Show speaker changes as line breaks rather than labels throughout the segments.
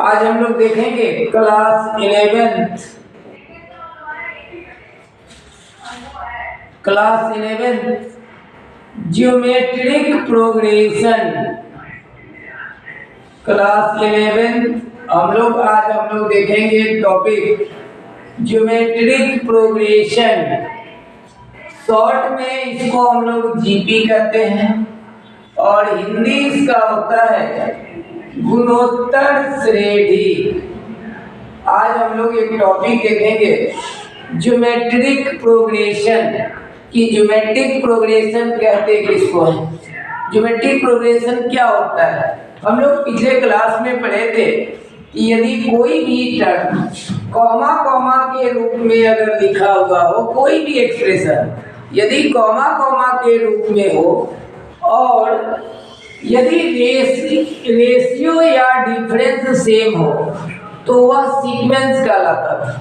आज हम लोग देखेंगे क्लास 11 ज्योमेट्रिक प्रोग्रेशन। क्लास 11 हम लोग देखेंगे टॉपिक ज्योमेट्रिक प्रोग्रेशन। शॉर्ट में इसको हम लोग जीपी कहते हैं और हिंदी इसका होता है गुणोत्तर श्रेणी। आज हम लोग एक टॉपिक देखेंगे ज्योमेट्रिक प्रोग्रेशन कि ज्योमेट्रिक प्रोग्रेशन कहते किसको है, ज्योमेट्रिक प्रोग्रेशन क्या होता है। हम लोग पिछले क्लास में पढ़े थे कि यदि कोई भी टर्म कॉमा कॉमा के रूप में अगर लिखा हुआ हो, कोई भी एक्सप्रेशन यदि कॉमा कॉमा के रूप में हो और यदि रेशियो या डिफरेंस सेम हो तो वह सीक्वेंस कहलाता है,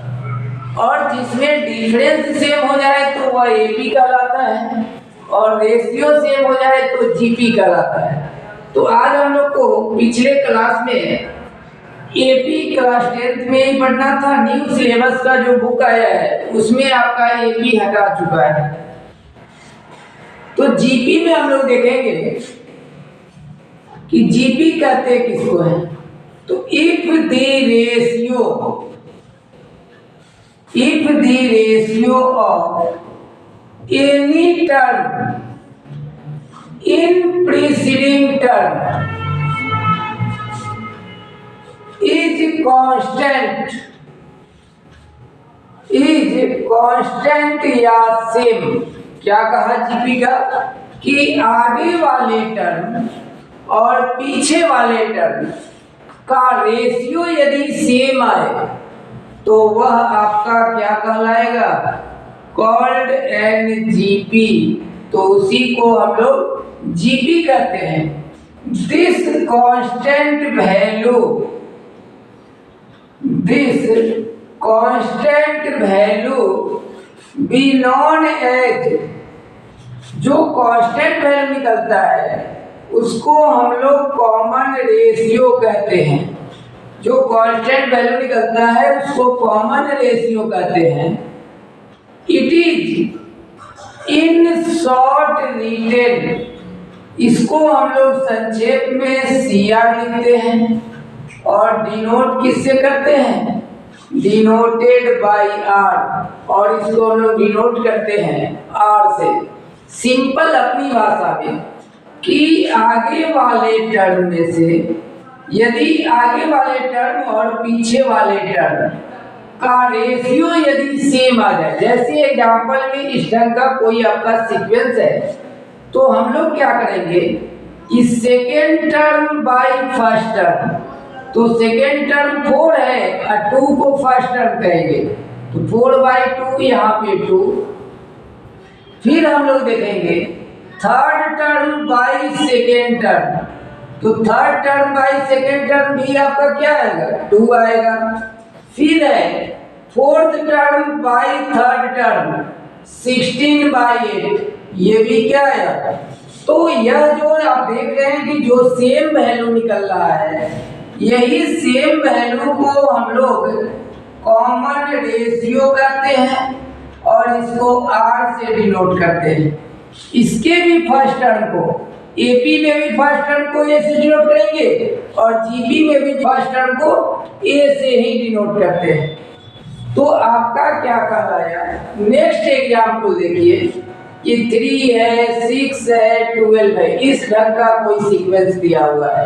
और जिसमें डिफरेंस सेम हो जाए तो वह एपी कहलाता है और रेशियो सेम हो जाए तो जीपी कहलाता है। तो आज हम लोग को पिछले क्लास में एपी क्लास 10th में ही पढ़ना था। न्यू सिलेबस का जो बुक आया है उसमें आपका एपी हटा चुका है। तो जीपी में हम लोग देखेंगे कि जीपी कहते किसको है। तो if the ratio of any term in preceding term is constant या सेम। क्या कहा जीपी का कि आगे वाले टर्म और पीछे वाले टर्म का रेशियो यदि सेम आए तो वह आपका क्या कहलाएगा, कॉल्ड एन जीपी। तो उसी को हम लोग जीपी कहते हैं। This constant value be known as, जो कांस्टेंट वैल्यू निकलता है उसको हम लोग कॉमन रेशियो कहते हैं। जो कांस्टेंट वैल्यू निकलता है उसको कॉमन रेशियो कहते हैं। It is in short written, इसको हम लोग संक्षेप में सीआर लिखते हैं और डिनोट किससे करते हैं, डिनोटेड बाय आर, और इसको हम लोग डिनोट करते हैं आर से। सिंपल अपनी भाषा में कि आगे वाले टर्म में से यदि आगे वाले टर्म और पीछे वाले टर्म का रेशियो यदि सेम आ जाए, जैसे एग्जांपल में इस ढंग का कोई आपका सीक्वेंस है तो हम लोग क्या करेंगे कि second term by first term, तो सेकेंड टर्म 4 है और 2 को फर्स्ट टर्म कहेंगे तो 4/2 यहाँ पे 2। फिर हम लोग देखेंगे third term by second term, तो third term by second term भी आपका क्या आएगा, 2 आएगा। फिर है fourth term by third term 16/8, ये भी क्या आएगा। तो यह जो आप देख रहे हैं कि जो सेम वैल्यू निकल रहा है, यही सेम वैल्यू को हम लोग कॉमन रेशियो कहते हैं और इसको आर से डिनोट करते हैं। इसके भी फर्स्ट टर्म को, एपी में भी फर्स्ट टर्म को ए से डिनोट करेंगे और जीपी में भी फर्स्ट टर्म को ए से ही डिनोट करते हैं। तो आपका क्या कहलाया। नेक्स्ट एग्जाम्पल देखिए कि 3 है, 6 है, 12 है, इस ढंग का कोई सीक्वेंस दिया हुआ है।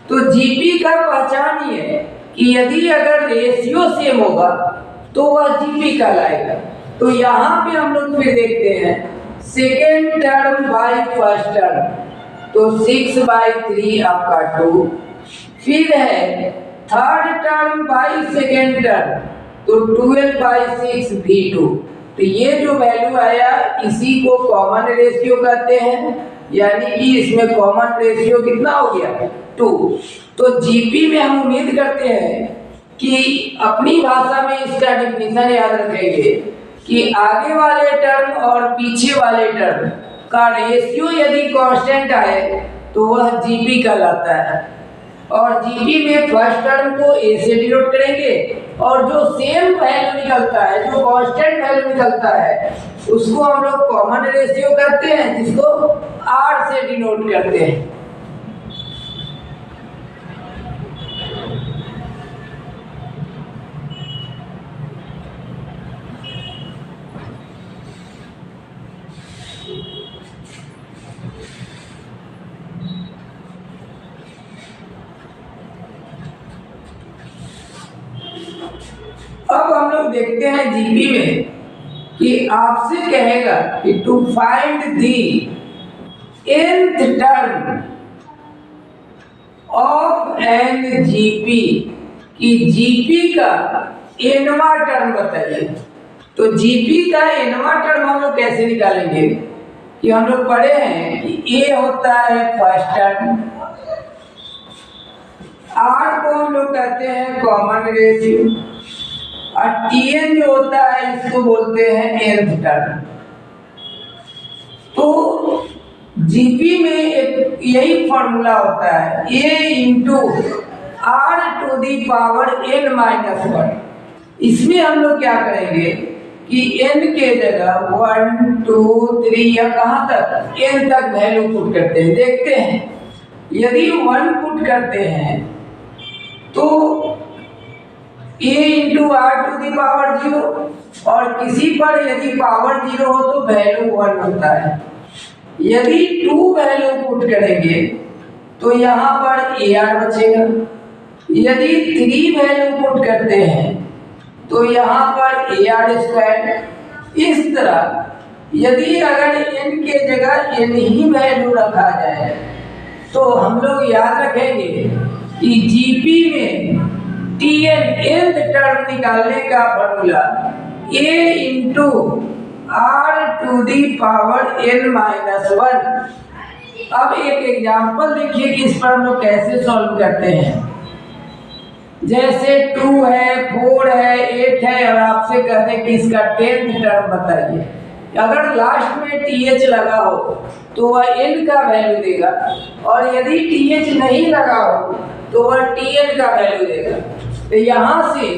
तो जीपी का पहचान ये है कि यदि अगर रेशियो सेम होगा तो वह जीपी कहलाएगा। तो यहाँ पे हम लोग फिर देखते हैं second term by first term, तो 6/3 आपका 2। फिर है third term by second term, तो 12/6 भी 2। तो ये जो वैल्यू आया इसी को कॉमन रेशियो कहते हैं, यानी कि इसमें कॉमन रेशियो कितना हो गया, 2। तो जीपी में हम उम्मीद करते हैं कि अपनी भाषा में इसका डिफिनीशन याद रखेंगे कि आगे वाले टर्म और पीछे वाले टर्म का रेशियो यदि कांस्टेंट आए तो वह जीपी कहलाता है। और जीपी में फर्स्ट टर्म को ए से डिनोट करेंगे और जो सेम वैल्यू निकलता है, जो कांस्टेंट वैल्यू निकलता है, उसको हम लोग कॉमन रेशियो करते हैं, जिसको आर से डिनोट करते हैं। अब हम लोग देखते हैं जीपी में कि आपसे कहेगा कि to find the nth term of an GP, कि जीपी का nवां टर्म बताइए। तो जीपी का nवां टर्म हम लोग कैसे निकालेंगे कि हम लोग पढ़े हैं कि ए होता है फर्स्ट टर्म, आर को हम लोग कहते हैं कॉमन रेशियो, और टीएन जो होता है इसको बोलते हैं nth टर्म। तो जीपी में एक यही फॉर्मूला होता है, a into r to the power n minus 1। इसमें हम लोग क्या करेंगे कि n के जगह 1 2 3 या कहाँ तक n तक वैल्यू पुट करते हैं। देखते हैं, यदि 1 पुट करते हैं तो a into r to the power 0, और किसी पर यदि पावर 0 हो तो वैल्यू 1 होता है। यदि 2 वैल्यू पुट करेंगे तो यहाँ पर ए आर बचेगा। यदि 3 वैल्यू पुट करते हैं तो यहाँ पर ए आर स्क्वायर। इस तरह यदि अगर n के जगह n ही वैल्यू रखा जाए तो हम लोग याद रखेंगे कि जीपी में टीएन nth टर्म निकालने का formula a into r to the power n minus 1। अब एक एग्जाम्पल देखिए कि इस पर हम लोग कैसे सॉल्व करते हैं। जैसे 2 है, 4 है, 8 है, और आपसे कहते हैं कि इसका 10th टर्म बताइए। अगर लास्ट में टीएच लगा हो तो वह n का वैल्यू देगा, और यदि टीएच नहीं लगा हो तो वह टीएन का वैल्यू देगा। तो यहाँ से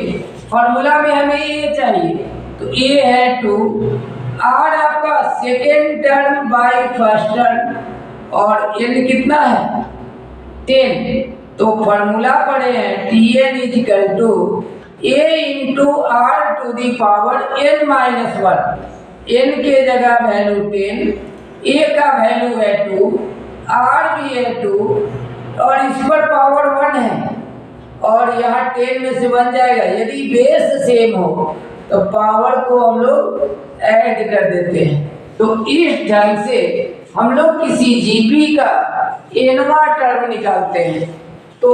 फॉर्मूला में हमें ये चाहिए, तो a है 2, आर आपका second term by first term, और n कितना है 10। तो फॉर्मूला पढ़े हैं Tn is equal to a into r to the power n minus 1। n के जगह वैल्यू 10, a का वैल्यू है 2, r भी है 2, और इस पर पावर 1 है, और यहाँ 10 में से बन जाएगा। यदि बेस सेम हो तो पावर को हम लोग ऐड कर देते हैं। तो इस ढंग से हम लोग किसी जीपी का nवां टर्म निकालते हैं। तो